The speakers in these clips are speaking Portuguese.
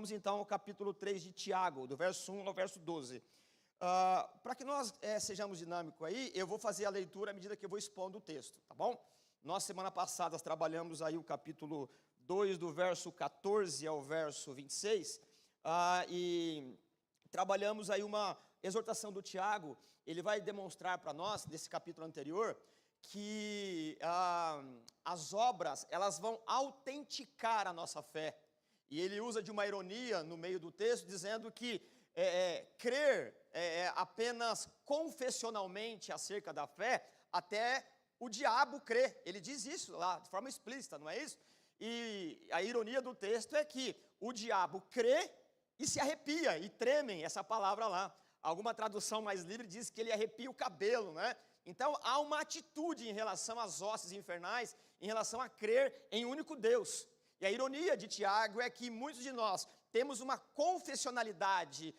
vamos então ao capítulo 3 de Tiago, do verso 1 ao verso 12. Para que nós sejamos dinâmicos aí, eu vou fazer a leitura à medida que eu vou expondo o texto, tá bom? Nós, semana passada, trabalhamos aí o capítulo 2, do verso 14 ao verso 26, e trabalhamos aí uma exortação do Tiago. Ele vai demonstrar para nós, nesse capítulo anterior, que as obras, elas vão autenticar a nossa fé. E ele usa de uma ironia no meio do texto, dizendo que crer apenas confessionalmente acerca da fé, até o diabo crê. Ele diz isso lá, de forma explícita, não é isso? E a ironia do texto é que o diabo crê e se arrepia, e tremem, essa palavra lá. Alguma tradução mais livre diz que ele arrepia o cabelo, né? Então, há uma atitude em relação às hostes infernais, em relação a crer em um único Deus. E a ironia de Tiago é que muitos de nós temos uma confessionalidade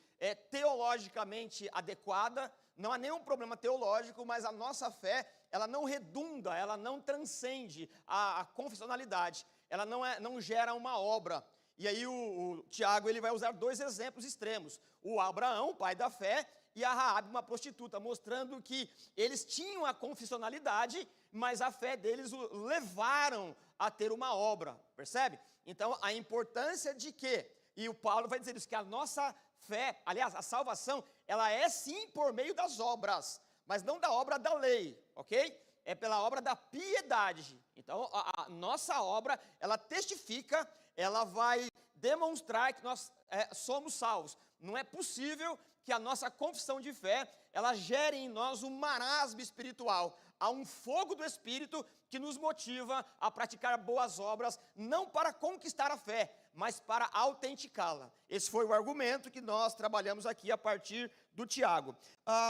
teologicamente adequada, não há nenhum problema teológico, mas a nossa fé, ela não redunda, ela não transcende a confessionalidade, ela não gera uma obra. E aí o Tiago, ele vai usar dois exemplos extremos: o Abraão, pai da fé, e a Raabe, uma prostituta, mostrando que eles tinham a confessionalidade, mas a fé deles o levaram a ter uma obra, percebe? Então, a importância de que, e o Paulo vai dizer isso, que a nossa fé, aliás, a salvação, ela é sim por meio das obras, mas não da obra da lei, ok? É pela obra da piedade. Então, a nossa obra, ela testifica, ela vai demonstrar que nós somos salvos. Não é possível que a nossa confissão de fé, ela gere em nós um marasmo espiritual. Há um fogo do Espírito que nos motiva a praticar boas obras, não para conquistar a fé, mas para autenticá-la. Esse foi o argumento que nós trabalhamos aqui a partir do Tiago.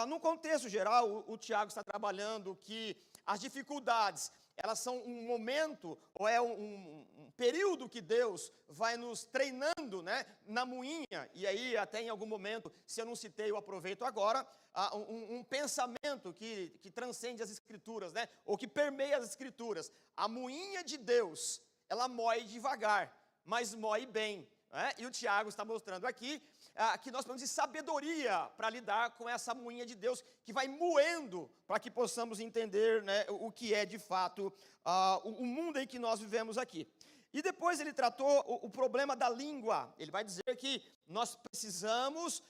No contexto geral, o Tiago está trabalhando que as dificuldades, elas são um momento, ou é um período que Deus vai nos treinando, né, na moinha. E aí, até em algum momento, se eu não citei, eu aproveito agora, um pensamento que transcende as Escrituras, né, ou que permeia as Escrituras. A moinha de Deus, ela moe devagar, mas moe bem, né? E o Tiago está mostrando aqui que nós precisamos de sabedoria para lidar com essa moinha de Deus, que vai moendo, para que possamos entender, né, o que é de fato o mundo em que nós vivemos aqui. E depois ele tratou o problema da língua. Ele vai dizer que nós precisamos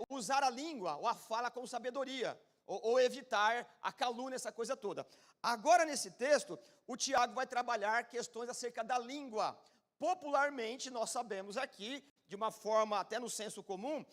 usar a língua, ou a fala com sabedoria, ou evitar a calúnia, essa coisa toda. Agora, nesse texto, o Tiago vai trabalhar questões acerca da língua. Popularmente, nós sabemos aqui, de uma forma até no senso comum,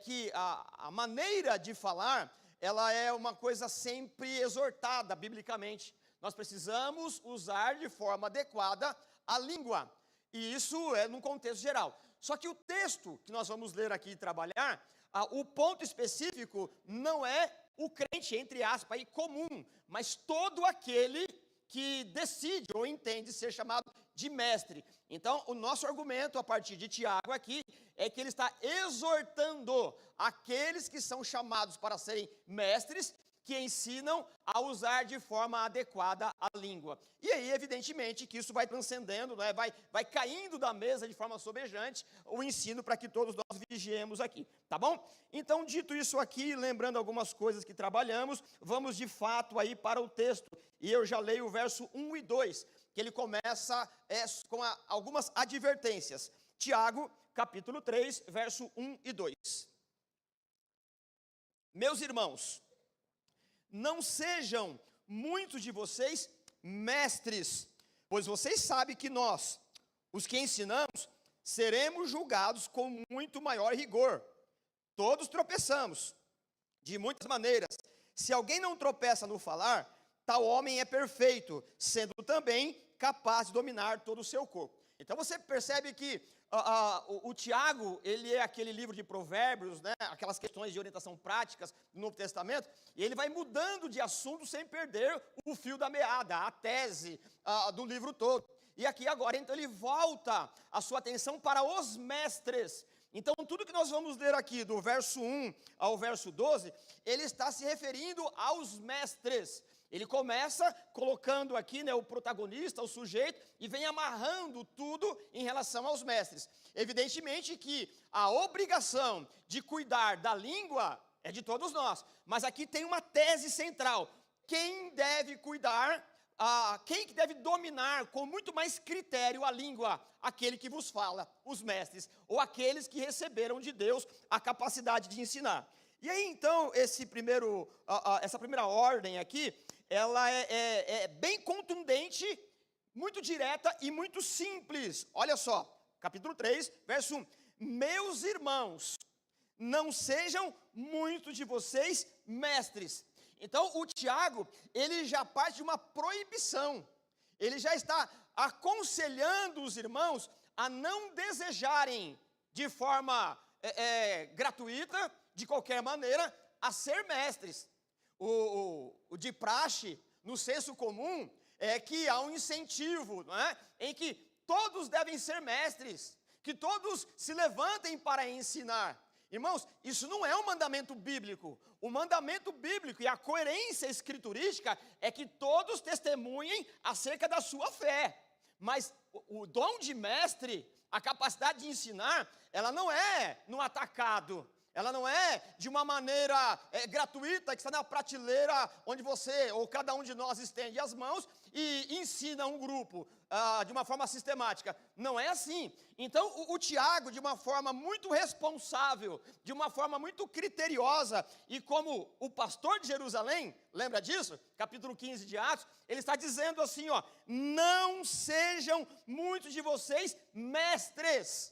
que a maneira de falar, ela é uma coisa sempre exortada biblicamente. Nós precisamos usar de forma adequada a língua, e isso é num contexto geral. Só que o texto que nós vamos ler aqui e trabalhar, o ponto específico não é o crente, entre aspas, comum, mas todo aquele que decide ou entende ser chamado de mestre. Então, o nosso argumento a partir de Tiago aqui é que ele está exortando aqueles que são chamados para serem mestres, que ensinam a usar de forma adequada a língua. E aí, evidentemente, que isso vai transcendendo, né? vai caindo da mesa de forma sobejante o ensino para que todos nós vigiemos aqui, tá bom? Então, dito isso aqui, lembrando algumas coisas que trabalhamos, vamos de fato aí para o texto. E eu já leio o verso 1 e 2, que ele começa com algumas advertências. Tiago, capítulo 3, verso 1 e 2. Meus irmãos, não sejam muitos de vocês mestres, pois vocês sabem que nós, os que ensinamos, seremos julgados com muito maior rigor. Todos tropeçamos, de muitas maneiras. Se alguém não tropeça no falar, tal homem é perfeito, sendo também capaz de dominar todo o seu corpo. Então você percebe que o Tiago, ele é aquele livro de provérbios, né, aquelas questões de orientação práticas do Novo Testamento, e ele vai mudando de assunto sem perder o fio da meada, a tese do livro todo. E aqui agora, então, ele volta a sua atenção para os mestres. Então, tudo que nós vamos ler aqui, do verso 1 ao verso 12, ele está se referindo aos mestres. Ele começa colocando aqui, né, o protagonista, o sujeito, e vem amarrando tudo em relação aos mestres. Evidentemente que a obrigação de cuidar da língua é de todos nós, mas aqui tem uma tese central. Quem deve cuidar, quem que deve dominar com muito mais critério a língua? Aquele que vos fala, os mestres, ou aqueles que receberam de Deus a capacidade de ensinar. E aí, então, essa primeira ordem aqui, ela é bem contundente, muito direta e muito simples. Olha só, capítulo 3, verso 1. Meus irmãos, não sejam muitos de vocês mestres. Então, o Tiago, ele já parte de uma proibição. Ele já está aconselhando os irmãos a não desejarem de forma gratuita, de qualquer maneira, a ser mestres. O de praxe, no senso comum, é que há um incentivo, não é? Em que todos devem ser mestres, que todos se levantem para ensinar. Irmãos, isso não é um mandamento bíblico. O mandamento bíblico e a coerência escriturística é que todos testemunhem acerca da sua fé. Mas o dom de mestre, a capacidade de ensinar, ela não é no atacado. Ela não é de uma maneira gratuita, que está na prateleira onde você, ou cada um de nós, estende as mãos e ensina um grupo de uma forma sistemática. Não é assim. Então, o Tiago, de uma forma muito responsável, de uma forma muito criteriosa, e como o pastor de Jerusalém, lembra disso? Capítulo 15 de Atos, ele está dizendo assim, ó, não sejam muitos de vocês mestres.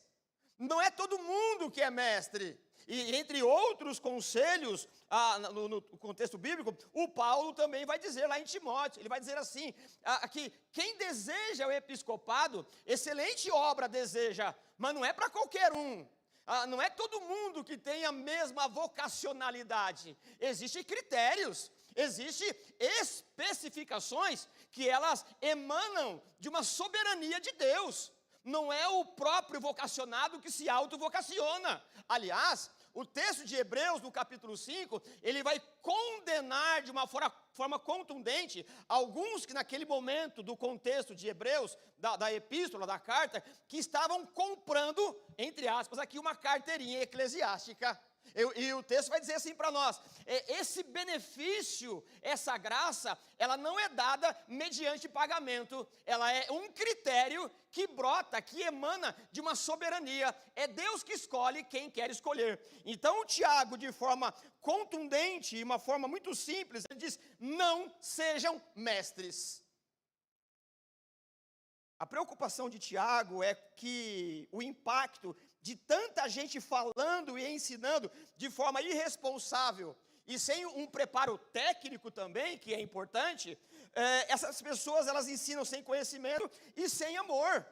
Não é todo mundo que é mestre. E entre outros conselhos, no contexto bíblico, o Paulo também vai dizer lá em Timóteo, ele vai dizer assim, que quem deseja o episcopado, excelente obra deseja, mas não é para qualquer um. Não é todo mundo que tem a mesma vocacionalidade. Existem critérios, existem especificações que elas emanam de uma soberania de Deus. Não é o próprio vocacionado que se autovocaciona. Aliás, o texto de Hebreus, no capítulo 5, ele vai condenar de uma forma contundente alguns que naquele momento do contexto de Hebreus, da epístola, da carta, que estavam comprando, entre aspas, aqui uma carteirinha eclesiástica. E o texto vai dizer assim para nós, esse benefício, essa graça, ela não é dada mediante pagamento, ela é um critério que brota, que emana de uma soberania, é Deus que escolhe quem quer escolher. Então o Tiago, de forma contundente e uma forma muito simples, ele diz, não sejam mestres. A preocupação de Tiago é que o impacto de tanta gente falando e ensinando de forma irresponsável e sem um preparo técnico também, que é importante, essas pessoas elas ensinam sem conhecimento e sem amor.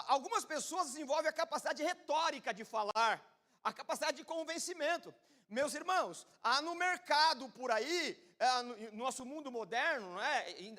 Algumas pessoas desenvolvem a capacidade retórica de falar, a capacidade de convencimento. Meus irmãos, há no mercado por aí, no nosso mundo moderno,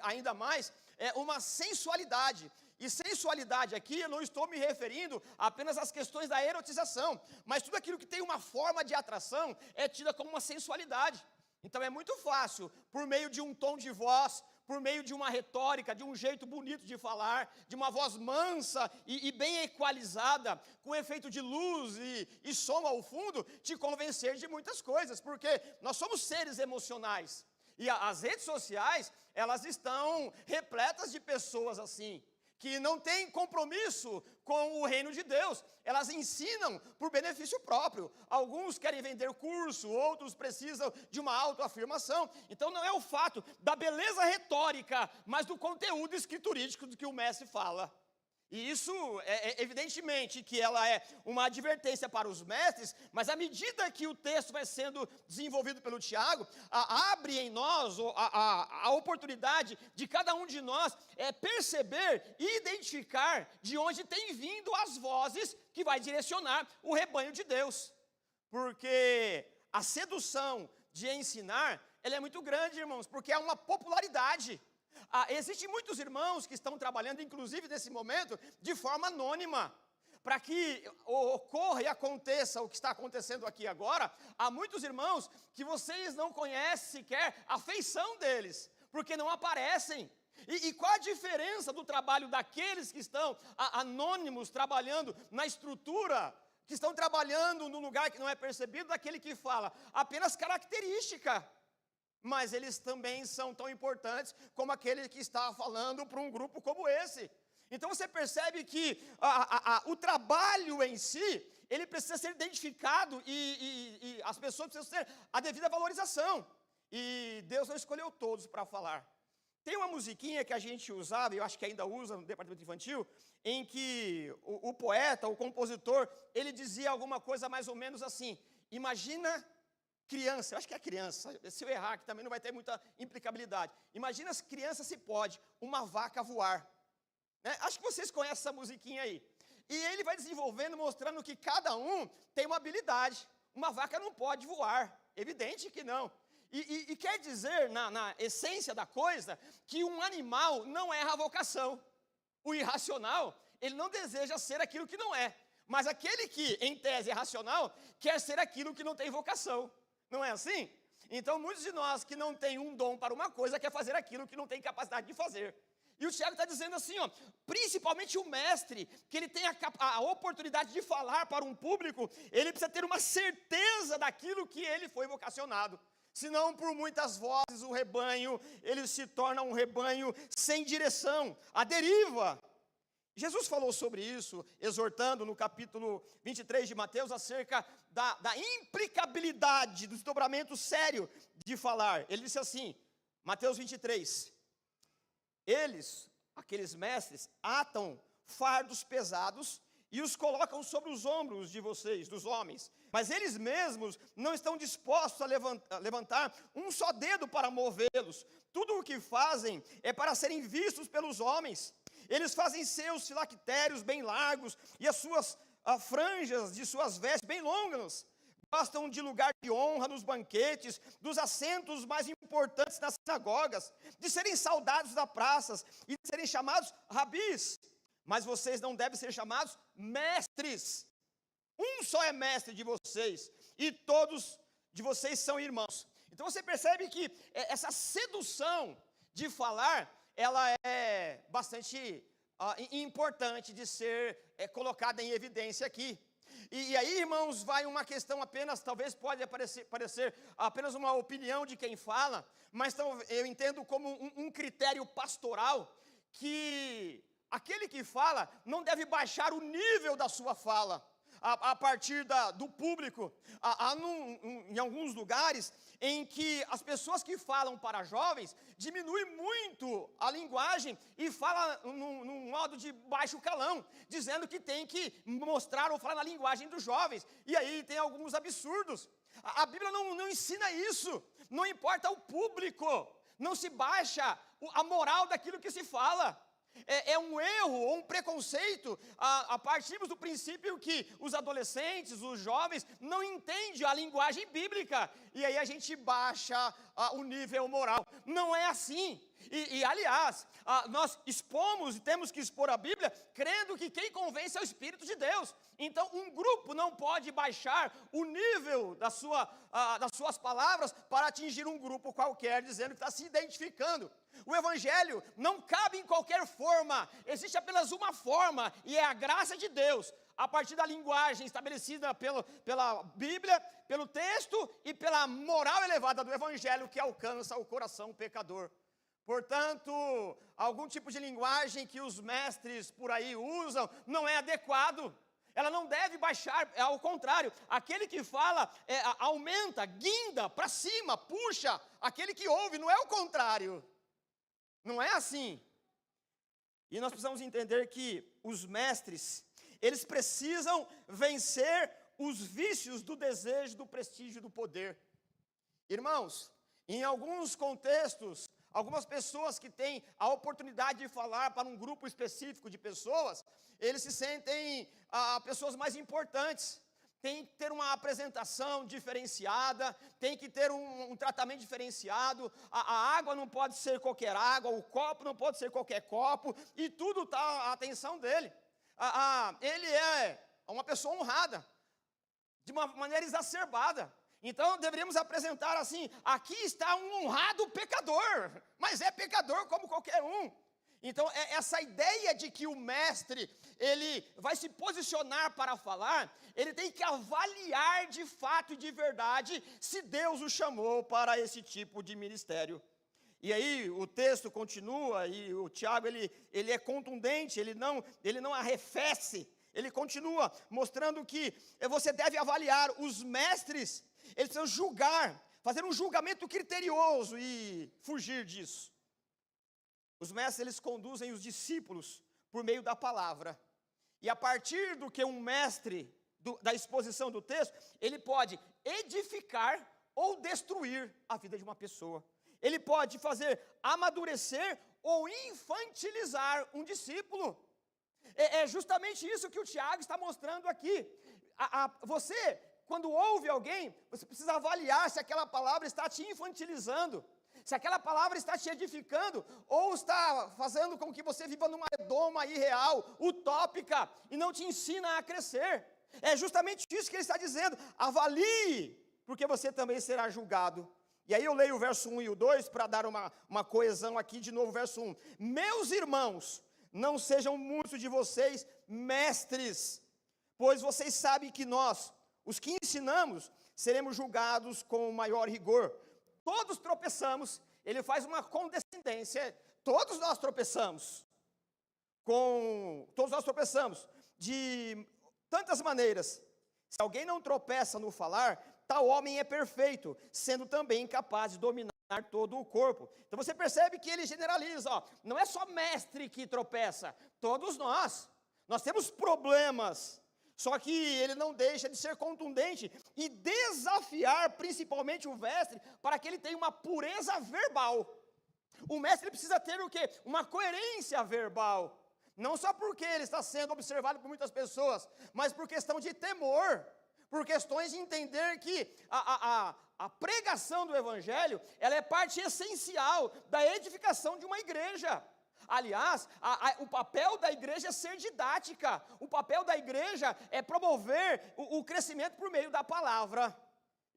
ainda mais, uma sensualidade. E sensualidade aqui, eu não estou me referindo apenas às questões da erotização, mas tudo aquilo que tem uma forma de atração é tida como uma sensualidade. Então é muito fácil, por meio de um tom de voz, por meio de uma retórica, de um jeito bonito de falar, de uma voz mansa e bem equalizada, com efeito de luz e som ao fundo, te convencer de muitas coisas, porque nós somos seres emocionais. E as redes sociais, elas estão repletas de pessoas assim, que não têm compromisso com o reino de Deus. Elas ensinam por benefício próprio. Alguns querem vender curso, outros precisam de uma autoafirmação. Então não é o fato da beleza retórica, mas do conteúdo escriturístico do que o mestre fala. E isso, evidentemente, que ela é uma advertência para os mestres, mas à medida que o texto vai sendo desenvolvido pelo Tiago, abre em nós a oportunidade de cada um de nós perceber e identificar de onde tem vindo as vozes que vai direcionar o rebanho de Deus. Porque a sedução de ensinar, ela é muito grande, irmãos, porque é uma popularidade. Existem muitos irmãos que estão trabalhando, inclusive nesse momento, de forma anônima, para que ocorra e aconteça o que está acontecendo aqui agora. Há muitos irmãos que vocês não conhecem sequer a feição deles, porque não aparecem. E qual a diferença do trabalho daqueles que estão anônimos, trabalhando na estrutura, que estão trabalhando no lugar que não é percebido, daquele que fala apenas característica? Mas eles também são tão importantes como aquele que está falando para um grupo como esse. Então você percebe que o trabalho em si, ele precisa ser identificado e as pessoas precisam ter a devida valorização. E Deus não escolheu todos para falar. Tem uma musiquinha que a gente usava, e eu acho que ainda usa no departamento infantil, em que o poeta, o compositor, ele dizia alguma coisa mais ou menos assim: imagina criança, eu acho que é criança, se eu errar que também não vai ter muita implicabilidade. Imagina as crianças se pode, uma vaca voar. Né? Acho que vocês conhecem essa musiquinha aí. E ele vai desenvolvendo, mostrando que cada um tem uma habilidade. Uma vaca não pode voar, evidente que não. E quer dizer, na essência da coisa, que um animal não erra a vocação. O irracional, ele não deseja ser aquilo que não é. Mas aquele que, em tese, é racional, quer ser aquilo que não tem vocação. Não é assim? Então, muitos de nós que não têm um dom para uma coisa, quer fazer aquilo que não tem capacidade de fazer. E o Tiago está dizendo assim, ó, principalmente o mestre, que ele tem a oportunidade de falar para um público, ele precisa ter uma certeza daquilo que ele foi vocacionado. Senão, por muitas vozes, o rebanho, ele se torna um rebanho sem direção, à deriva. Jesus falou sobre isso, exortando no capítulo 23 de Mateus, acerca da implicabilidade, do desdobramento sério de falar. Ele disse assim, Mateus 23, eles, aqueles mestres, atam fardos pesados e os colocam sobre os ombros de vocês, dos homens. Mas eles mesmos não estão dispostos a levantar um só dedo para movê-los. Tudo o que fazem é para serem vistos pelos homens. Eles fazem seus filactérios bem largos e as suas franjas de suas vestes bem longas. Gostam de lugar de honra nos banquetes, dos assentos mais importantes nas sinagogas, de serem saudados das praças e de serem chamados rabis. Mas vocês não devem ser chamados mestres. Um só é mestre de vocês, e todos de vocês são irmãos. Então você percebe que essa sedução de falar, ela é bastante importante de ser colocada em evidência aqui. E aí, irmãos, vai uma questão apenas, talvez pode parecer apenas uma opinião de quem fala, mas eu entendo como um critério pastoral, que aquele que fala não deve baixar o nível da sua fala a partir do público. Em alguns lugares em que as pessoas que falam para jovens diminuem muito a linguagem e falam num modo de baixo calão, dizendo que tem que mostrar ou falar na linguagem dos jovens. E aí tem alguns absurdos. A Bíblia não ensina isso. Não importa o público, não se baixa a moral daquilo que se fala. É um erro ou um preconceito a partirmos do princípio que os adolescentes, os jovens, não entendem a linguagem bíblica. E aí a gente baixa o nível moral. Não é assim. Aliás, nós expomos e temos que expor a Bíblia crendo que quem convence é o Espírito de Deus. Então, um grupo não pode baixar o nível das suas palavras para atingir um grupo qualquer, dizendo que está se identificando. O Evangelho não cabe em qualquer forma, existe apenas uma forma, e é a graça de Deus, a partir da linguagem estabelecida pela Bíblia, pelo texto e pela moral elevada do Evangelho que alcança o coração pecador. Portanto, algum tipo de linguagem que os mestres por aí usam não é adequado. Ela não deve baixar, ao contrário, aquele que fala aumenta, guinda para cima, puxa, aquele que ouve, não é o contrário. Não é assim. E nós precisamos entender que os mestres, eles precisam vencer os vícios do desejo, do prestígio, do poder. Irmãos, em alguns contextos, algumas pessoas que têm a oportunidade de falar para um grupo específico de pessoas, eles se sentem pessoas mais importantes. Tem que ter uma apresentação diferenciada, tem que ter um tratamento diferenciado, a água não pode ser qualquer água, o copo não pode ser qualquer copo, e tudo está à atenção dele. Ele é uma pessoa honrada, de uma maneira exacerbada. Então deveríamos apresentar assim: aqui está um honrado pecador, mas é pecador como qualquer um. Então essa ideia de que o mestre, ele vai se posicionar para falar, ele tem que avaliar de fato e de verdade se Deus o chamou para esse tipo de ministério. E aí o texto continua, e o Tiago ele é contundente, ele não arrefece, ele continua mostrando que você deve avaliar os mestres, eles precisam julgar, fazer um julgamento criterioso e fugir disso. Os mestres, eles conduzem os discípulos por meio da palavra. E a partir do que um mestre, da exposição do texto, ele pode edificar ou destruir a vida de uma pessoa. Ele pode fazer amadurecer ou infantilizar um discípulo. É justamente isso que o Tiago está mostrando aqui. Você, quando ouve alguém, você precisa avaliar se aquela palavra está te infantilizando, se aquela palavra está te edificando, ou está fazendo com que você viva numa redoma irreal, utópica, e não te ensina a crescer. É justamente isso que ele está dizendo: avalie, porque você também será julgado. E aí eu leio o verso 1 e o 2, para dar uma coesão aqui, de novo, verso 1. Meus irmãos, não sejam muitos de vocês mestres, pois vocês sabem que nós, os que ensinamos, seremos julgados com maior rigor. Todos tropeçamos, ele faz uma condescendência, todos nós tropeçamos, de tantas maneiras. Se alguém não tropeça no falar, tal homem é perfeito, sendo também capaz de dominar todo o corpo. Então você percebe que ele generaliza, não é só mestre que tropeça, todos nós temos problemas. Só que ele não deixa de ser contundente e desafiar principalmente o mestre para que ele tenha uma pureza verbal. O mestre precisa ter o quê? Uma coerência verbal. Não só porque ele está sendo observado por muitas pessoas, mas por questão de temor, por questões de entender que a pregação do evangelho, ela é parte essencial da edificação de uma igreja. Aliás, o papel da igreja é ser didática, o papel da igreja é promover o crescimento por meio da palavra.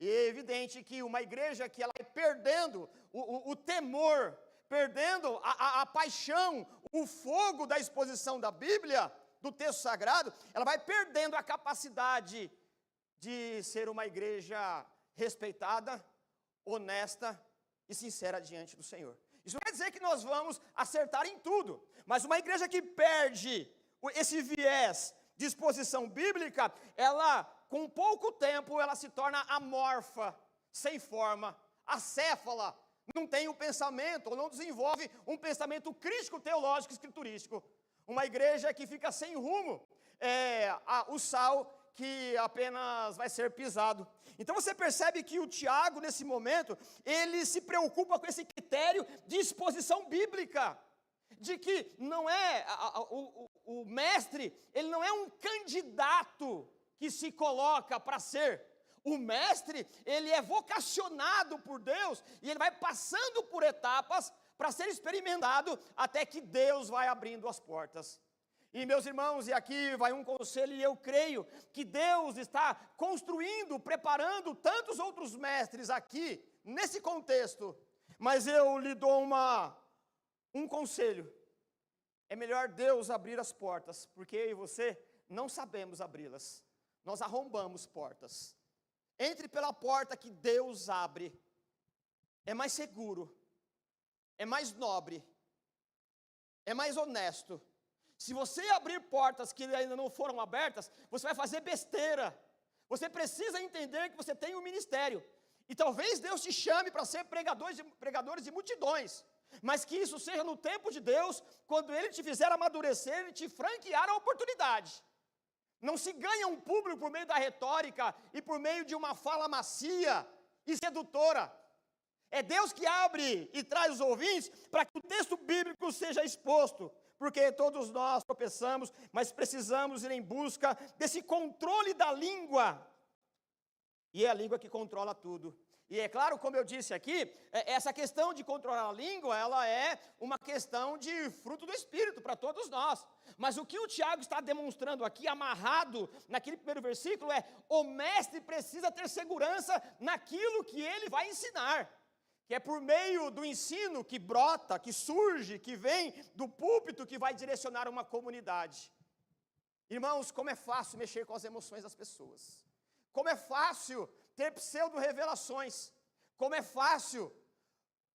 E é evidente que uma igreja que ela vai perdendo o temor, perdendo a paixão, o fogo da exposição da Bíblia, do texto sagrado, ela vai perdendo a capacidade de ser uma igreja respeitada, honesta e sincera diante do Senhor. Isso não quer dizer que nós vamos acertar em tudo, mas uma igreja que perde esse viés de exposição bíblica, ela, com pouco tempo, ela se torna amorfa, sem forma, acéfala, não tem um pensamento, ou não desenvolve um pensamento crítico, teológico, escriturístico. Uma igreja que fica sem rumo, o sal que apenas vai ser pisado. Então você percebe que o Tiago, nesse momento, ele se preocupa com esse critério de exposição bíblica, de que não é, o mestre, ele não é um candidato que se coloca para ser. O mestre, ele é vocacionado por Deus, e ele vai passando por etapas para ser experimentado, até que Deus vai abrindo as portas. E meus irmãos, e aqui vai um conselho, e eu creio que Deus está construindo, preparando tantos outros mestres aqui, nesse contexto, mas eu lhe dou um conselho: é melhor Deus abrir as portas, porque eu e você não sabemos abri-las, nós arrombamos portas. Entre pela porta que Deus abre, é mais seguro, é mais nobre, é mais honesto. Se você abrir portas que ainda não foram abertas, você vai fazer besteira. Você precisa entender que você tem um ministério. E talvez Deus te chame para ser pregadores de multidões. Mas que isso seja no tempo de Deus, quando Ele te fizer amadurecer e te franquear a oportunidade. Não se ganha um público por meio da retórica e por meio de uma fala macia e sedutora. É Deus que abre e traz os ouvintes para que o texto bíblico seja exposto. Porque todos nós tropeçamos, mas precisamos ir em busca desse controle da língua, E é a língua que controla tudo. E é claro, como eu disse aqui, essa questão de controlar a língua, ela é uma questão de fruto do Espírito para todos nós. Mas o que o Tiago está demonstrando aqui, amarrado naquele primeiro versículo, é: o mestre precisa ter segurança naquilo que ele vai ensinar. Que é por meio do ensino que brota, que surge, que vem do púlpito, que vai direcionar uma comunidade. Irmãos, como é fácil mexer com as emoções das pessoas. Como é fácil ter pseudo-revelações. Como é fácil,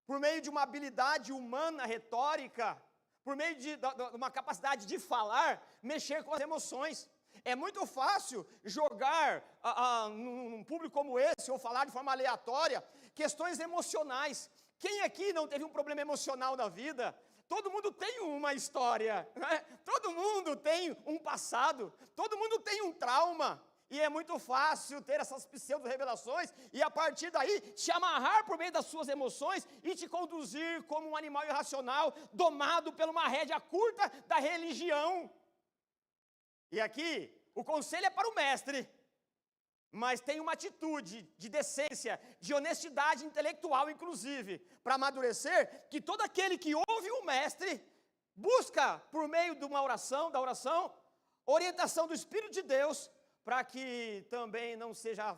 por meio de uma habilidade humana retórica, por meio de uma capacidade de falar, mexer com as emoções. É muito fácil jogar num público como esse, ou falar de forma aleatória, questões emocionais. Quem aqui não teve um problema emocional na vida? Todo mundo tem uma história, né? Todo mundo tem um passado, todo mundo tem um trauma. E é muito fácil ter essas pseudo-revelações e a partir daí te amarrar por meio das suas emoções e te conduzir como um animal irracional, domado por uma rédea curta da religião. E aqui, o conselho é para o mestre, mas tem uma atitude de decência, de honestidade intelectual, inclusive, para amadurecer, que todo aquele que ouve o mestre busca, por meio de uma oração, da oração, orientação do Espírito de Deus, para que também não seja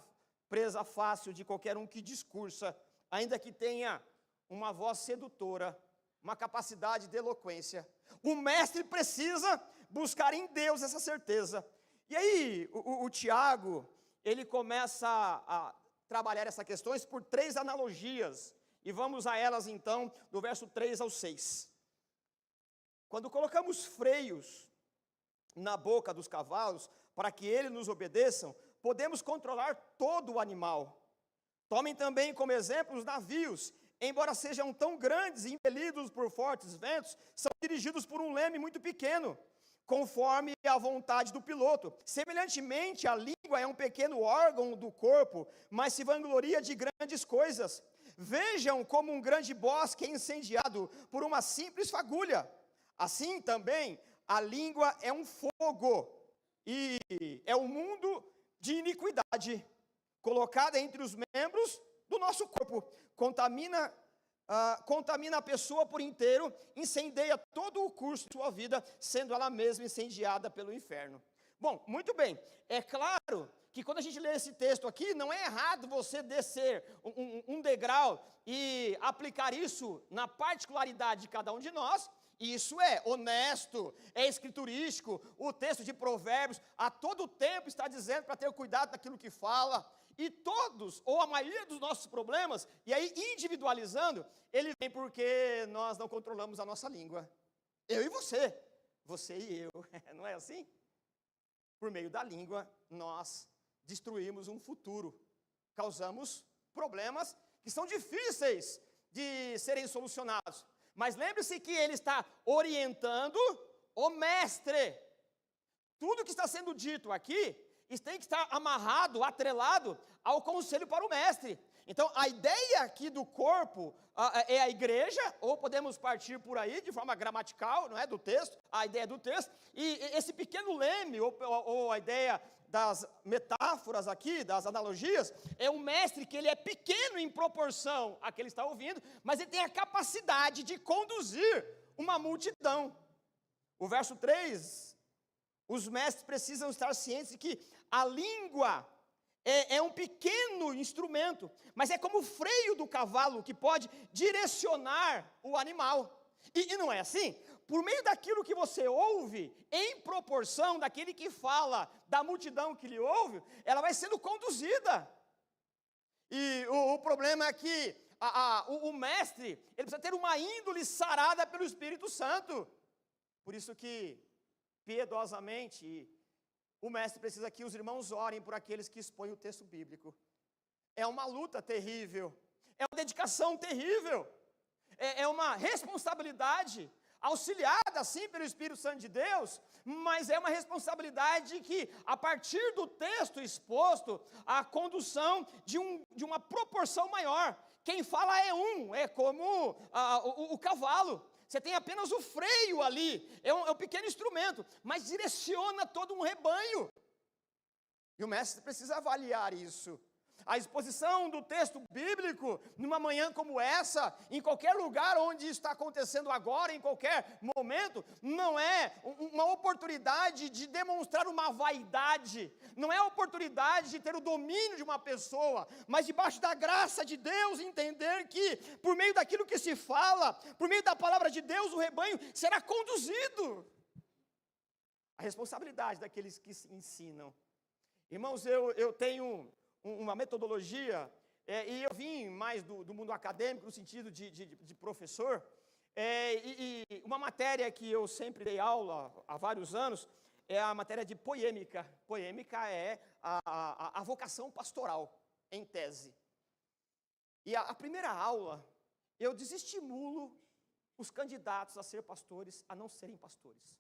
presa fácil de qualquer um que discursa, ainda que tenha uma voz sedutora, uma capacidade de eloquência. O mestre precisa buscar em Deus essa certeza. E aí, o Tiago, ele começa a trabalhar essas questões por 3 analogias, e vamos a elas então, do verso 3 ao 6. Quando colocamos freios na boca dos cavalos, para que eles nos obedeçam, podemos controlar todo o animal. Tomem também como exemplo os navios, embora sejam tão grandes e impelidos por fortes ventos, são dirigidos por um leme muito pequeno, conforme a vontade do piloto. Semelhantemente, a língua é um pequeno órgão do corpo, mas se vangloria de grandes coisas. Vejam como um grande bosque é incendiado por uma simples fagulha. Assim também, a língua é um fogo, e é um mundo de iniquidade, colocada entre os membros do nosso corpo, contamina a pessoa por inteiro, incendeia todo o curso de sua vida, sendo ela mesma incendiada pelo inferno. Bom, muito bem, é claro que quando a gente lê esse texto aqui, não é errado você descer um degrau e aplicar isso na particularidade de cada um de nós. Isso é honesto, é escriturístico. O texto de Provérbios a todo tempo está dizendo para ter cuidado daquilo que fala. E todos, ou a maioria dos nossos problemas, e aí individualizando, ele vem porque nós não controlamos a nossa língua. Eu e você, você e eu, não é assim? Por meio da língua, nós destruímos um futuro, causamos problemas que são difíceis de serem solucionados. Mas lembre-se que ele está orientando o mestre. Tudo que está sendo dito aqui tem que estar amarrado, atrelado ao conselho para o mestre. Então, a ideia aqui do corpo é a igreja, ou podemos partir por aí, de forma gramatical, não é, do texto, a ideia do texto, e esse pequeno leme, ou a ideia das metáforas aqui, das analogias, é um mestre que ele é pequeno em proporção a que ele está ouvindo, mas ele tem a capacidade de conduzir uma multidão. O verso 3, os mestres precisam estar cientes de que a língua é um pequeno instrumento, mas é como o freio do cavalo que pode direcionar o animal. E não é assim? Por meio daquilo que você ouve, em proporção daquele que fala, da multidão que lhe ouve, ela vai sendo conduzida. E o problema é que o mestre, ele precisa ter uma índole sarada pelo Espírito Santo. Por isso que, piedosamente, o mestre precisa que os irmãos orem por aqueles que expõem o texto bíblico. É uma luta terrível, é uma dedicação terrível, é uma responsabilidade auxiliada, sim, pelo Espírito Santo de Deus, mas é uma responsabilidade que, a partir do texto exposto, a condução de uma proporção maior. Quem fala é como o cavalo. Você tem apenas o freio ali, é um pequeno instrumento, mas direciona todo um rebanho. E o mestre precisa avaliar isso. A exposição do texto bíblico, numa manhã como essa, em qualquer lugar onde está acontecendo agora, em qualquer momento, não é uma oportunidade de demonstrar uma vaidade, não é a oportunidade de ter o domínio de uma pessoa, mas debaixo da graça de Deus, entender que, por meio daquilo que se fala, por meio da palavra de Deus, o rebanho será conduzido. A responsabilidade daqueles que se ensinam. Irmãos, eu tenho uma metodologia, e eu vim mais do mundo acadêmico, no sentido de professor, e uma matéria que eu sempre dei aula há vários anos, é a matéria de poêmica. Poêmica é a vocação pastoral, em tese. E a primeira aula, eu desestimulo os candidatos a ser pastores, a não serem pastores.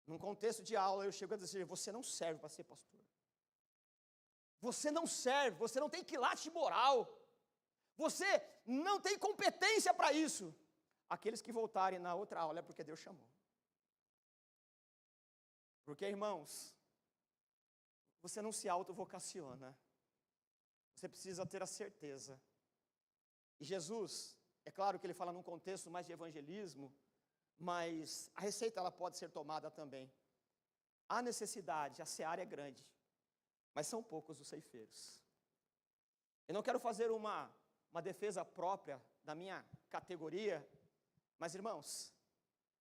Num contexto de aula, eu chego a dizer, você não serve para ser pastor. Você não serve, você não tem quilate moral. Você não tem competência para isso. Aqueles que voltarem na outra aula é porque Deus chamou. Porque, irmãos, você não se autovocaciona. Você precisa ter a certeza. E Jesus, é claro que ele fala num contexto mais de evangelismo, mas a receita ela pode ser tomada também. Há necessidade, a seara é grande, mas são poucos os ceifeiros. Eu não quero fazer uma defesa própria da minha categoria, mas irmãos,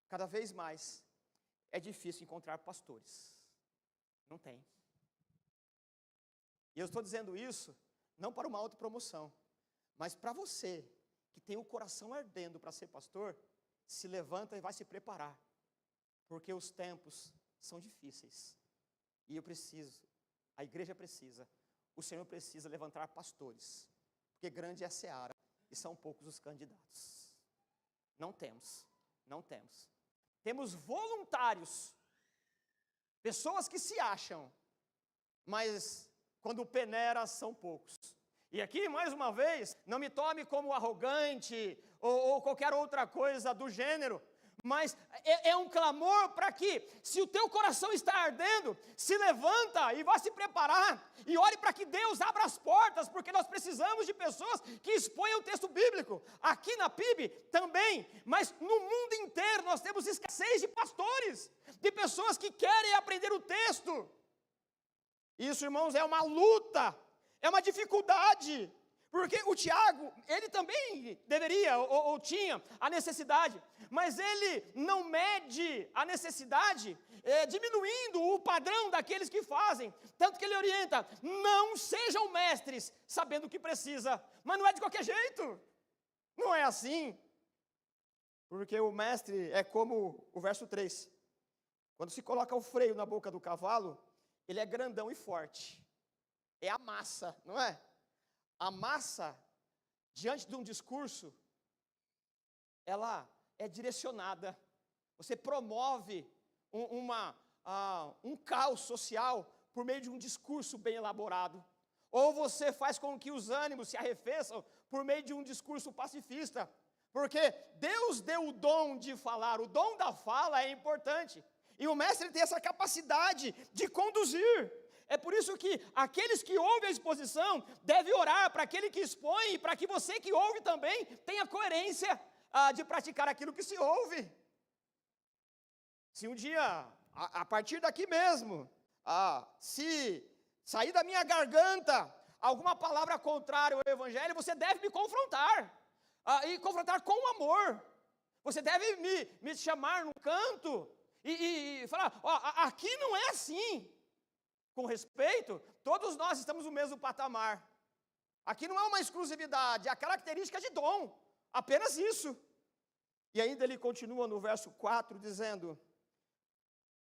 cada vez mais é difícil encontrar pastores. Não tem. E eu estou dizendo isso não para uma autopromoção, mas para você que tem o coração ardendo para ser pastor, se levanta e vai se preparar, porque os tempos são difíceis, e a igreja precisa, o Senhor precisa levantar pastores, porque grande é a seara, e são poucos os candidatos. Não temos. Temos voluntários, pessoas que se acham, mas quando peneira são poucos. E aqui, mais uma vez, não me tome como arrogante ou qualquer outra coisa do gênero, mas é um clamor para que, se o teu coração está ardendo, se levanta e vá se preparar, e ore para que Deus abra as portas, porque nós precisamos de pessoas que exponham o texto bíblico, aqui na PIB também, mas no mundo inteiro nós temos escassez de pastores, de pessoas que querem aprender o texto. Isso, irmãos, é uma luta, é uma dificuldade, porque o Tiago, ele também deveria, ou tinha a necessidade, mas ele não mede a necessidade, diminuindo o padrão daqueles que fazem, tanto que ele orienta, não sejam mestres, sabendo o que precisa, mas não é de qualquer jeito, não é assim, porque o mestre é como o verso 3, quando se coloca o freio na boca do cavalo, ele é grandão e forte, é a massa, não é? A massa, diante de um discurso, ela é direcionada. Você promove um caos social por meio de um discurso bem elaborado. Ou você faz com que os ânimos se arrefeçam por meio de um discurso pacifista. Porque Deus deu o dom de falar, o dom da fala é importante. E o mestre tem essa capacidade de conduzir. É por isso que aqueles que ouvem a exposição devem orar para aquele que expõe, e para que você que ouve também tenha coerência de praticar aquilo que se ouve. Se um dia, a partir daqui mesmo, se sair da minha garganta alguma palavra contrária ao Evangelho, você deve me confrontar, e confrontar com amor. Você deve me chamar no canto e falar, aqui não é assim. Com respeito, todos nós estamos no mesmo patamar. Aqui não é uma exclusividade, é a característica de dom, apenas isso. E ainda ele continua no verso 4, dizendo,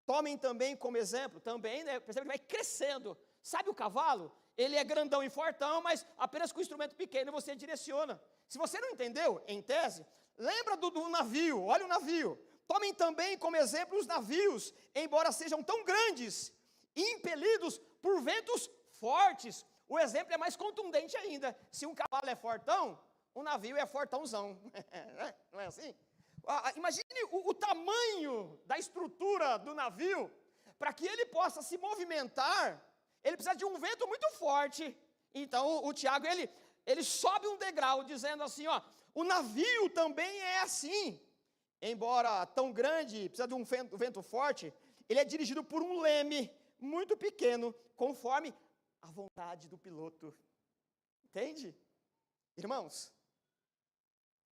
tomem também como exemplo, também, né, percebe que vai crescendo. Sabe o cavalo? Ele é grandão e fortão, mas apenas com instrumento pequeno você direciona. Se você não entendeu, em tese, lembra do navio, olha o navio. Tomem também como exemplo os navios, embora sejam tão grandes, impelidos por ventos fortes. O exemplo é mais contundente ainda. Se um cavalo é fortão, um navio é fortãozão. Não é assim? Imagine o tamanho da estrutura do navio. Para que ele possa se movimentar, ele precisa de um vento muito forte. Então o Tiago, ele sobe um degrau, dizendo assim, ó, o navio também é assim. Embora tão grande, precisa de um vento forte, ele é dirigido por um leme muito pequeno, conforme a vontade do piloto. Entende? Irmãos,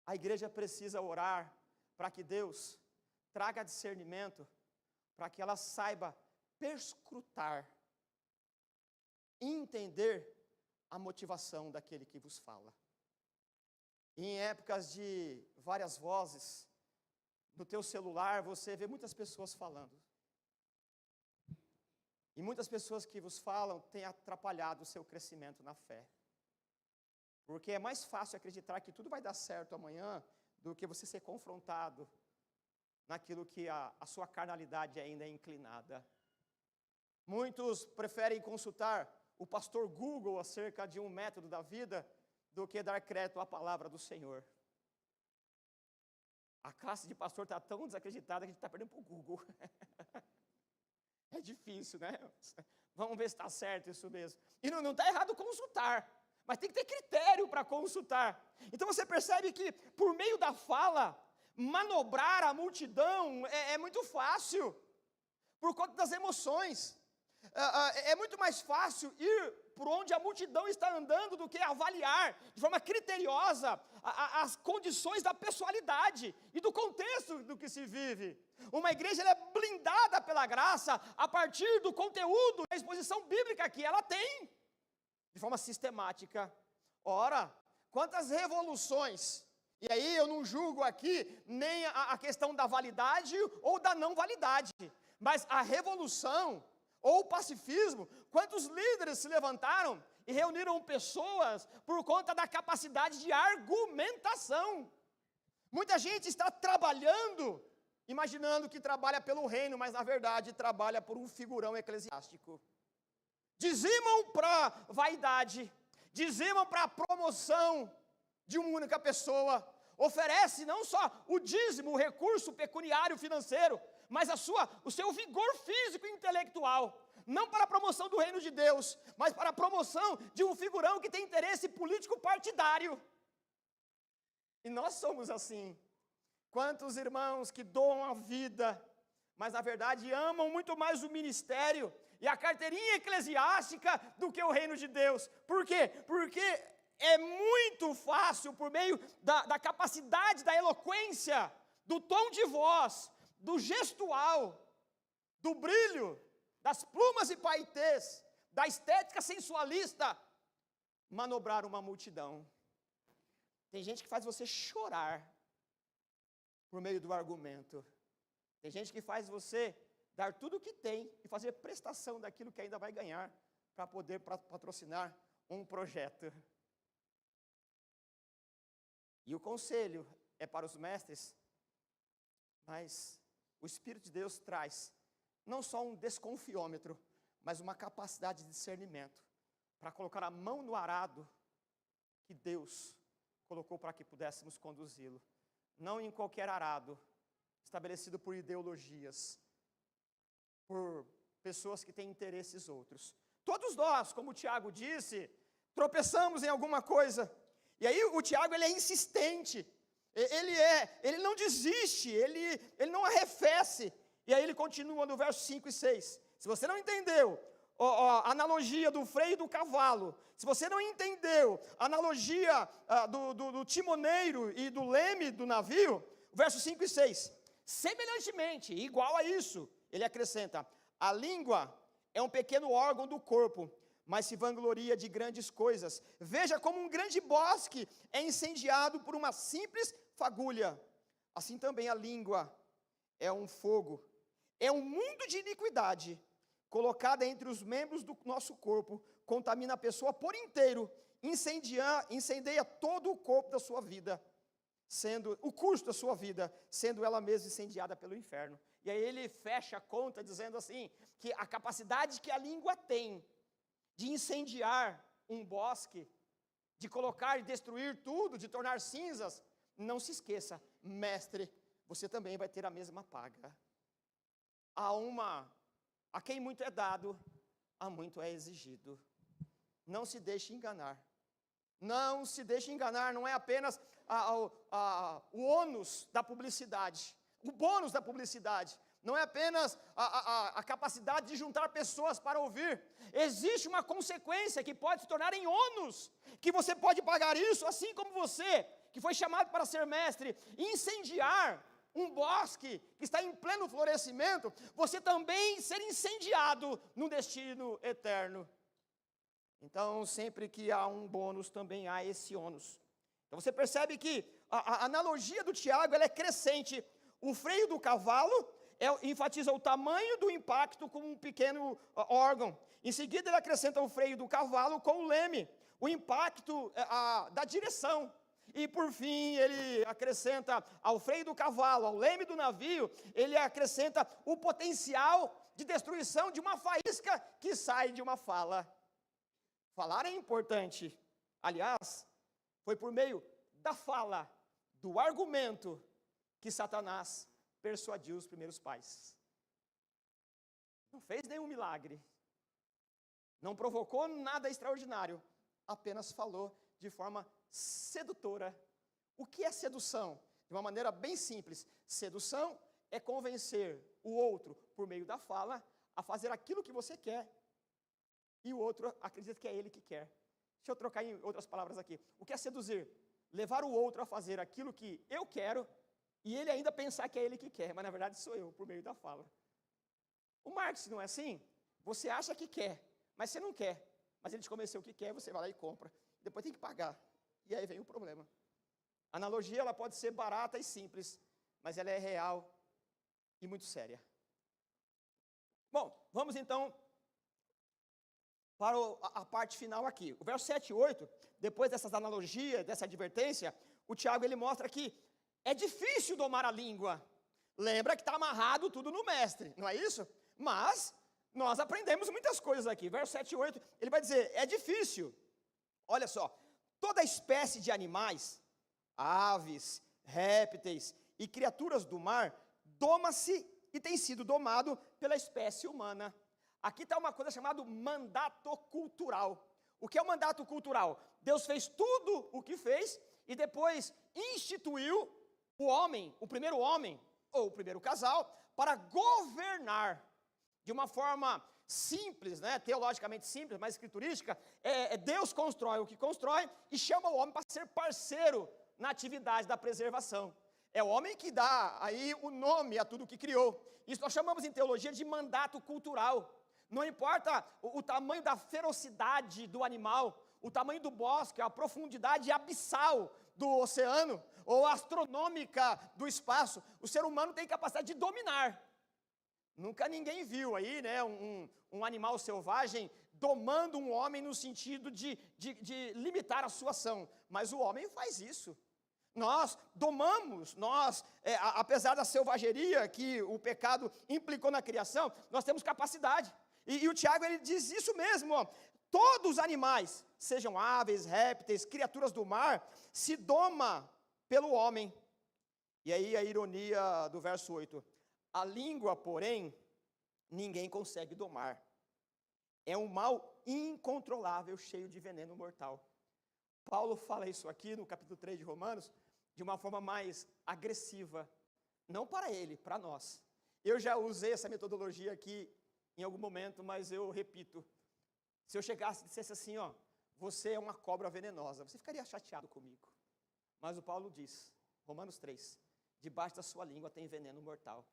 a igreja precisa orar para que Deus traga discernimento, para que ela saiba perscrutar e entender a motivação daquele que vos fala. Em épocas de várias vozes, no teu celular você vê muitas pessoas falando. E muitas pessoas que vos falam têm atrapalhado o seu crescimento na fé. Porque é mais fácil acreditar que tudo vai dar certo amanhã do que você ser confrontado naquilo que a sua carnalidade ainda é inclinada. Muitos preferem consultar o pastor Google acerca de um método da vida do que dar crédito à palavra do Senhor. A classe de pastor está tão desacreditada que a gente está perdendo para o Google. É difícil, né? Vamos ver se está certo isso mesmo. E não está errado consultar, mas tem que ter critério para consultar. Então você percebe que por meio da fala, manobrar a multidão é muito fácil, por conta das emoções. É muito mais fácil ir por onde a multidão está andando do que avaliar de forma criteriosa as condições da pessoalidade e do contexto do que se vive. Uma igreja ela é blindada pela graça a partir do conteúdo, da exposição bíblica que ela tem, de forma sistemática. Ora, quantas revoluções, e aí eu não julgo aqui nem a questão da validade ou da não validade, mas a revolução ou o pacifismo, quantos líderes se levantaram e reuniram pessoas por conta da capacidade de argumentação. Muita gente está trabalhando, imaginando que trabalha pelo reino, mas na verdade trabalha por um figurão eclesiástico. Dizimam para vaidade, dizimam para a promoção de uma única pessoa, oferece não só o dízimo, o recurso pecuniário financeiro, mas o seu vigor físico e intelectual, não para a promoção do reino de Deus, mas para a promoção de um figurão que tem interesse político partidário. E nós somos assim. Quantos irmãos que doam a vida, mas na verdade amam muito mais o ministério e a carteirinha eclesiástica do que o reino de Deus. Por quê? Porque é muito fácil, por meio da capacidade, da eloquência, do tom de voz, do gestual, do brilho, das plumas e paetês, da estética sensualista, manobrar uma multidão. Tem gente que faz você chorar por meio do argumento. Tem gente que faz você dar tudo o que tem e fazer prestação daquilo que ainda vai ganhar para poder patrocinar um projeto. E o conselho é para os mestres, mas o Espírito de Deus traz não só um desconfiômetro, mas uma capacidade de discernimento para colocar a mão no arado que Deus colocou para que pudéssemos conduzi-lo. Não em qualquer arado, estabelecido por ideologias, por pessoas que têm interesses outros. Todos nós, como o Tiago disse, tropeçamos em alguma coisa. E aí o Tiago ele é insistente, ele não desiste, ele não arrefece. E aí ele continua no verso 5 e 6. Se você não entendeu a analogia do freio do cavalo, se você não entendeu a analogia do timoneiro e do leme do navio, verso 5 e 6. Semelhantemente, igual a isso, ele acrescenta, a língua é um pequeno órgão do corpo, mas se vangloria de grandes coisas. Veja como um grande bosque é incendiado por uma simples fagulha. Assim também a língua é um fogo, é um mundo de iniquidade, colocada entre os membros do nosso corpo, contamina a pessoa por inteiro, incendeia todo o corpo da sua vida, sendo o curso da sua vida, sendo ela mesma incendiada pelo inferno. E aí ele fecha a conta dizendo assim, que a capacidade que a língua tem de incendiar um bosque, de colocar e destruir tudo, de tornar cinzas, não se esqueça, mestre, você também vai ter a mesma paga. A quem muito é dado, a muito é exigido. não se deixe enganar. Não se deixe enganar, não é apenas o ônus da publicidade, o bônus da publicidade. Não é apenas a capacidade de juntar pessoas para ouvir. Existe uma consequência que pode se tornar em ônus, que você pode pagar isso, assim como você, que foi chamado para ser mestre, incendiar um bosque que está em pleno florescimento, você também ser incendiado no destino eterno. Então, sempre que há um bônus, também há esse ônus. Então, você percebe que a analogia do Tiago, ela é crescente. O freio do cavalo enfatiza o tamanho do impacto com um pequeno órgão. Em seguida, ele acrescenta o freio do cavalo com o leme, o impacto da direção. E, por fim, ele acrescenta ao freio do cavalo, ao leme do navio, ele acrescenta o potencial de destruição de uma faísca que sai de uma fala. Falar é importante. Aliás, foi por meio da fala, do argumento, que Satanás persuadiu os primeiros pais. Não fez nenhum milagre. Não provocou nada extraordinário. Apenas falou de forma sedutora. O que é sedução? De uma maneira bem simples. Sedução é convencer o outro, por meio da fala, a fazer aquilo que você quer. E o outro acredita que é ele que quer. Deixa eu trocar em outras palavras aqui. O que é seduzir? Levar o outro a fazer aquilo que eu quero, e ele ainda pensar que é ele que quer, mas na verdade sou eu, por meio da fala. O marketing não é assim? Você acha que quer, mas você não quer. Mas ele te convenceu que quer, você vai lá e compra. Depois tem que pagar. E aí vem o problema. A analogia, ela pode ser barata e simples, mas ela é real e muito séria. Bom, vamos então para a parte final aqui. O verso 7 e 8, depois dessas analogias, dessa advertência, o Tiago ele mostra que é difícil domar a língua. Lembra que está amarrado tudo no mestre, não é isso? Mas nós aprendemos muitas coisas aqui. Verso 7 e 8, ele vai dizer, é difícil. Olha só, toda espécie de animais, aves, répteis e criaturas do mar, doma-se e tem sido domado pela espécie humana. Aqui está uma coisa chamada mandato cultural. O que é o mandato cultural? Deus fez tudo o que fez e depois instituiu o homem, o primeiro homem, ou o primeiro casal, para governar de uma forma simples, né, teologicamente simples, mas escriturística. Deus constrói o que constrói e chama o homem para ser parceiro na atividade da preservação. É o homem que dá aí o nome a tudo que criou. Isso nós chamamos em teologia de mandato cultural. Não importa o tamanho da ferocidade do animal, o tamanho do bosque, a profundidade abissal do oceano, ou astronômica do espaço, o ser humano tem capacidade de dominar. Nunca ninguém viu aí, né, um animal selvagem domando um homem no sentido de limitar a sua ação. Mas o homem faz isso. Nós domamos, apesar da selvageria que o pecado implicou na criação, nós temos capacidade. E o Tiago, ele diz isso mesmo, ó. Todos os animais, sejam aves, répteis, criaturas do mar, se doma pelo homem. E aí a ironia do verso 8. A língua, porém, ninguém consegue domar. É um mal incontrolável, cheio de veneno mortal. Paulo fala isso aqui no capítulo 3 de Romanos, de uma forma mais agressiva. Não para ele, para nós. Eu já usei essa metodologia aqui em algum momento, mas eu repito. Se eu chegasse e dissesse assim, ó, você é uma cobra venenosa, você ficaria chateado comigo. Mas o Paulo diz, Romanos 3, debaixo da sua língua tem veneno mortal.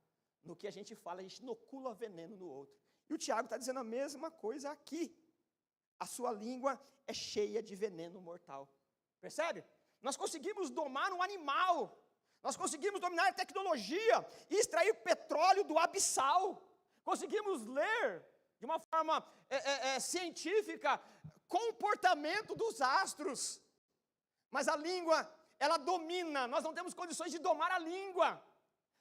No que a gente fala, a gente inocula veneno no outro. E o Tiago está dizendo a mesma coisa aqui. A sua língua é cheia de veneno mortal. Percebe? Nós conseguimos domar um animal. Nós conseguimos dominar a tecnologia e extrair petróleo do abissal. Conseguimos ler de uma forma científica comportamento dos astros. Mas a língua, ela domina. Nós não temos condições de domar a língua.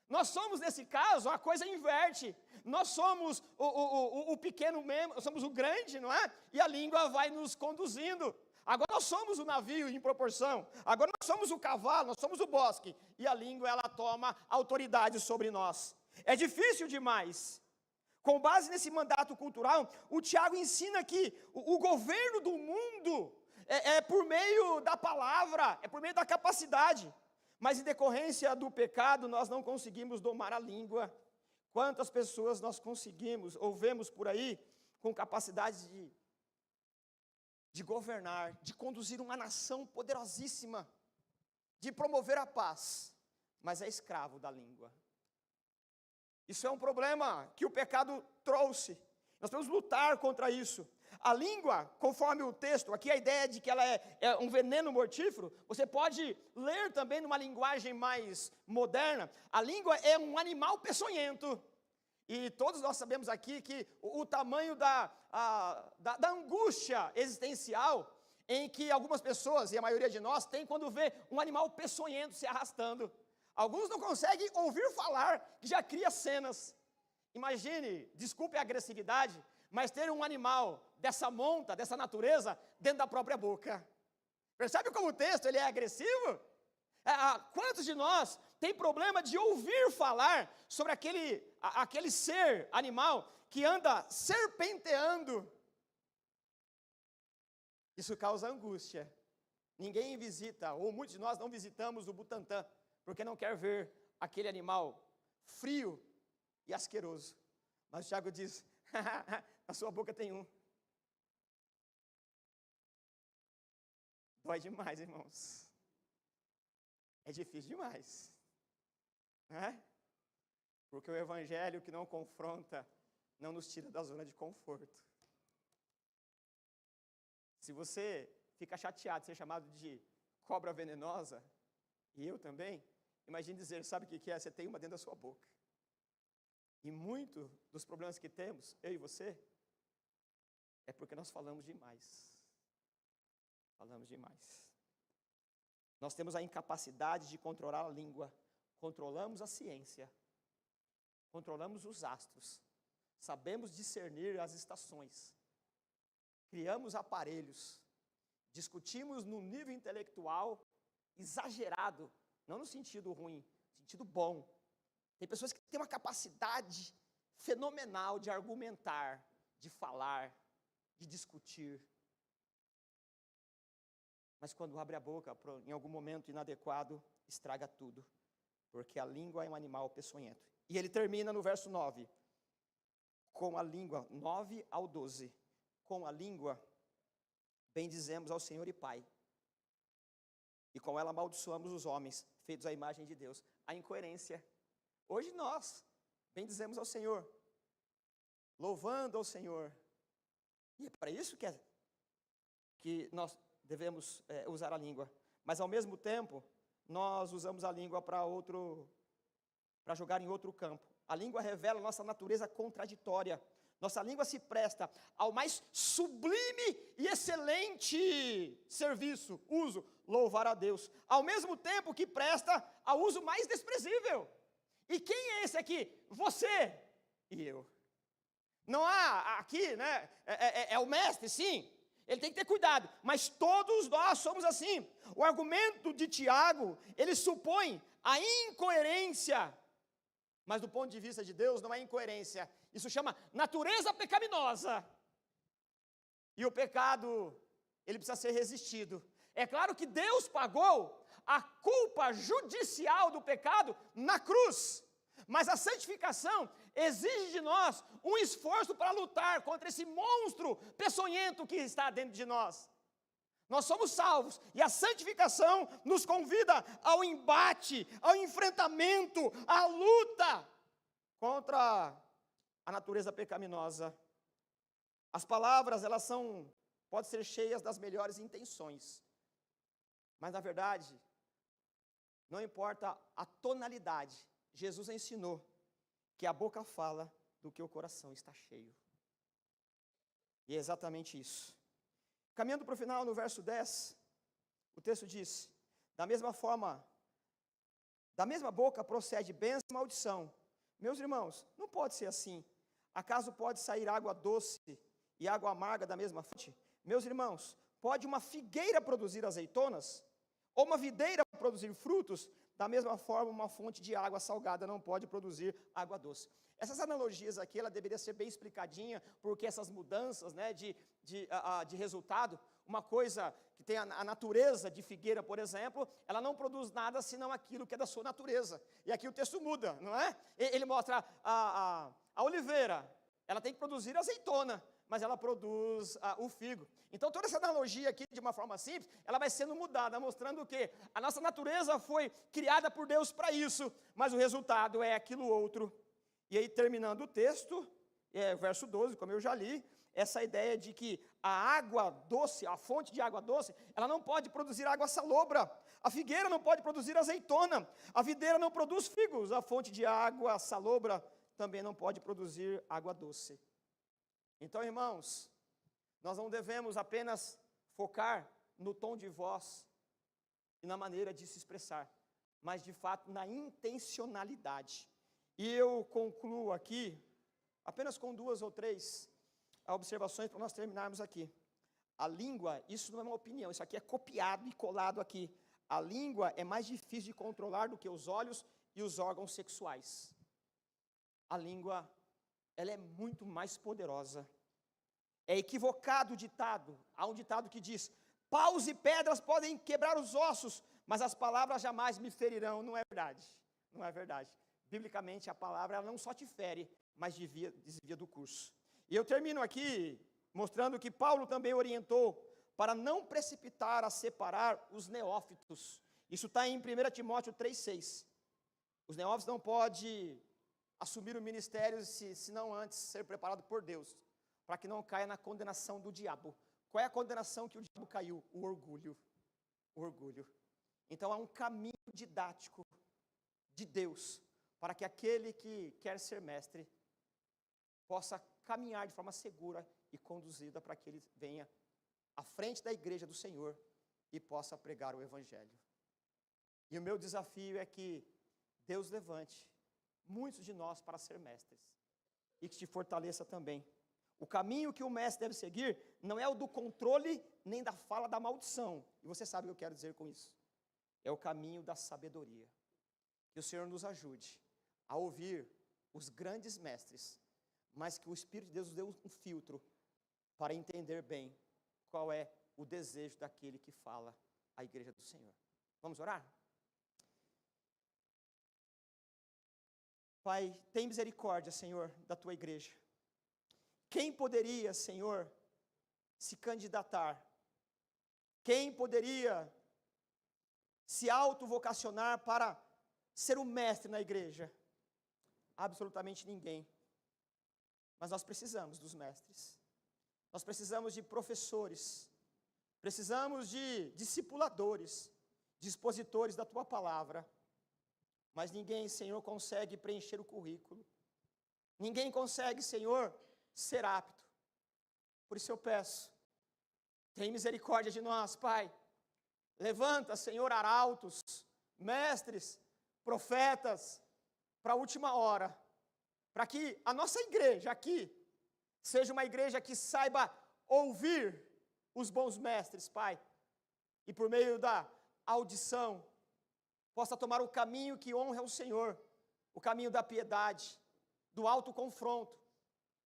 Nós somos, nesse caso, a coisa inverte. Nós somos o pequeno membro, somos o grande, não é? E a língua vai nos conduzindo. Agora nós somos o navio em proporção. Agora nós somos o cavalo, nós somos o bosque. E a língua, ela toma autoridade sobre nós. É difícil demais. Com base nesse mandato cultural, o Tiago ensina que o governo do mundo é por meio da palavra, é por meio da capacidade. Mas em decorrência do pecado, nós não conseguimos domar a língua. Quantas pessoas nós conseguimos, ou vemos por aí, com capacidade de governar, de conduzir uma nação poderosíssima, de promover a paz, mas é escravo da língua. Isso é um problema que o pecado trouxe. Nós temos que lutar contra isso. A língua, conforme o texto, aqui a ideia de que ela é um veneno mortífero, você pode ler também numa linguagem mais moderna. A língua é um animal peçonhento. E todos nós sabemos aqui que o tamanho da angústia existencial em que algumas pessoas, e a maioria de nós, tem quando vê um animal peçonhento se arrastando. Alguns não conseguem ouvir falar, que já cria cenas. Imagine, desculpe a agressividade, mas ter um animal dessa monta, dessa natureza, dentro da própria boca. Percebe como o texto ele é agressivo? Quantos de nós tem problema de ouvir falar sobre aquele ser animal que anda serpenteando? Isso causa angústia. Ninguém visita, ou muitos de nós não visitamos o Butantã, porque não quer ver aquele animal frio e asqueroso. Mas o Tiago diz, na sua boca tem um. Dói demais, irmãos. É difícil demais. Né? Porque o evangelho que não confronta, não nos tira da zona de conforto. Se você fica chateado de ser chamado de cobra venenosa, e eu também, imagine dizer, sabe o que é? Você tem uma dentro da sua boca. E muito dos problemas que temos, eu e você, é porque nós falamos demais. Falamos demais. Nós temos a incapacidade de controlar a língua. Controlamos a ciência. Controlamos os astros. Sabemos discernir as estações. Criamos aparelhos. Discutimos no nível intelectual exagerado, não no sentido ruim, no sentido bom. Tem pessoas que têm uma capacidade fenomenal de argumentar, de falar, de discutir. Mas quando abre a boca, em algum momento inadequado, estraga tudo. Porque a língua é um animal peçonhento. E ele termina no verso 9. Com a língua, 9 ao 12. Com a língua, bendizemos ao Senhor e Pai. E com ela amaldiçoamos os homens, feitos à imagem de Deus. A incoerência. Hoje nós bendizemos ao Senhor, louvando ao Senhor. E é para isso que nós devemos usar a língua. Mas ao mesmo tempo, nós usamos a língua para jogar em outro campo. A língua revela a nossa natureza contraditória. Nossa língua se presta ao mais sublime e excelente serviço, uso, louvar a Deus. Ao mesmo tempo que presta ao uso mais desprezível. E quem é esse aqui? Você e eu. Não há aqui, né? É o mestre, sim. Ele tem que ter cuidado. Mas todos nós somos assim. O argumento de Tiago, ele supõe a incoerência. Mas do ponto de vista de Deus, não é incoerência. Isso chama natureza pecaminosa. E o pecado, ele precisa ser resistido. É claro que Deus pagou a culpa judicial do pecado na cruz. Mas a santificação exige de nós um esforço para lutar contra esse monstro peçonhento que está dentro de nós. Nós somos salvos e a santificação nos convida ao embate, ao enfrentamento, à luta contra a natureza pecaminosa. As palavras, elas podem ser cheias das melhores intenções, mas na verdade, não importa a tonalidade, Jesus ensinou que a boca fala do que o coração está cheio. E é exatamente isso. Caminhando para o final, no verso 10, o texto diz, da mesma forma, da mesma boca procede bênção e maldição. Meus irmãos, não pode ser assim. Acaso pode sair água doce e água amarga da mesma fonte? Meus irmãos, pode uma figueira produzir azeitonas? Ou uma videira produzir frutos? da mesma forma, uma fonte de água salgada não pode produzir água doce. Essas analogias aqui, ela deveria ser bem explicadinha, porque essas mudanças, né, de resultado, uma coisa que tem a natureza de figueira, por exemplo, ela não produz nada senão aquilo que é da sua natureza. E aqui o texto muda, não é? Ele mostra a oliveira, ela tem que produzir azeitona, mas ela produz o figo. Então toda essa analogia aqui, de uma forma simples, ela vai sendo mudada, mostrando que a nossa natureza foi criada por Deus para isso, mas o resultado é aquilo outro. E aí, terminando o texto, verso 12, como eu já li, essa ideia de que a água doce, a fonte de água doce, ela não pode produzir água salobra, a figueira não pode produzir azeitona, a videira não produz figos, a fonte de água salobra também não pode produzir água doce. Então, irmãos, nós não devemos apenas focar no tom de voz e na maneira de se expressar, mas de fato na intencionalidade. E eu concluo aqui, apenas com 2 ou 3 observações para nós terminarmos aqui. A língua, isso não é uma opinião, isso aqui é copiado e colado aqui. A língua é mais difícil de controlar do que os olhos e os órgãos sexuais. A língua, ela é muito mais poderosa. É equivocado o ditado, há um ditado que diz: paus e pedras podem quebrar os ossos, mas as palavras jamais me ferirão. Não é verdade, não é verdade. Biblicamente, a palavra ela não só te fere, mas desvia do curso. E eu termino aqui mostrando que Paulo também orientou para não precipitar a separar os neófitos. Isso está em 1 Timóteo 3,6. Os neófitos não podem assumir o ministério se não antes ser preparado por Deus, para que não caia na condenação do diabo. Qual é a condenação que o diabo caiu? O orgulho. O orgulho. Então há um caminho didático de Deus para que aquele que quer ser mestre possa caminhar de forma segura e conduzida para que ele venha à frente da igreja do Senhor e possa pregar o Evangelho. E o meu desafio é que Deus levante muitos de nós para ser mestres e que te fortaleça também. O caminho que o mestre deve seguir não é o do controle nem da fala da maldição. E você sabe o que eu quero dizer com isso. É o caminho da sabedoria. Que o Senhor nos ajude a ouvir os grandes mestres, mas que o Espírito de Deus nos dê um filtro para entender bem qual é o desejo daquele que fala à igreja do Senhor. Vamos orar? Pai, tem misericórdia, Senhor, da tua igreja. Quem poderia, Senhor, se candidatar? Quem poderia se autovocacionar para ser um mestre na igreja? Absolutamente ninguém. Mas nós precisamos dos mestres. Nós precisamos de professores. Precisamos de discipuladores, de expositores da tua palavra. Mas ninguém, Senhor, consegue preencher o currículo. Ninguém consegue, Senhor, ser apto. Por isso eu peço, tem misericórdia de nós, Pai. Levanta, Senhor, arautos, mestres, profetas, para a última hora, para que a nossa igreja aqui seja uma igreja que saiba ouvir os bons mestres, Pai, e por meio da audição, possa tomar o caminho que honra o Senhor, o caminho da piedade, do autoconfronto,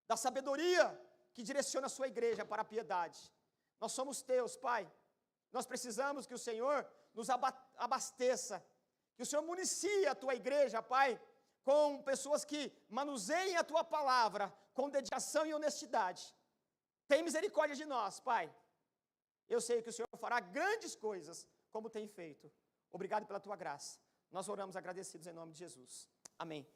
da sabedoria que direciona a sua igreja para a piedade. Nós somos teus, Pai. Nós precisamos que o Senhor nos abasteça, que o Senhor municie a tua igreja, Pai, com pessoas que manuseiem a tua palavra com dedicação e honestidade. Tem misericórdia de nós, Pai. Eu sei que o Senhor fará grandes coisas, como tem feito. Obrigado pela tua graça. Nós oramos agradecidos em nome de Jesus. Amém.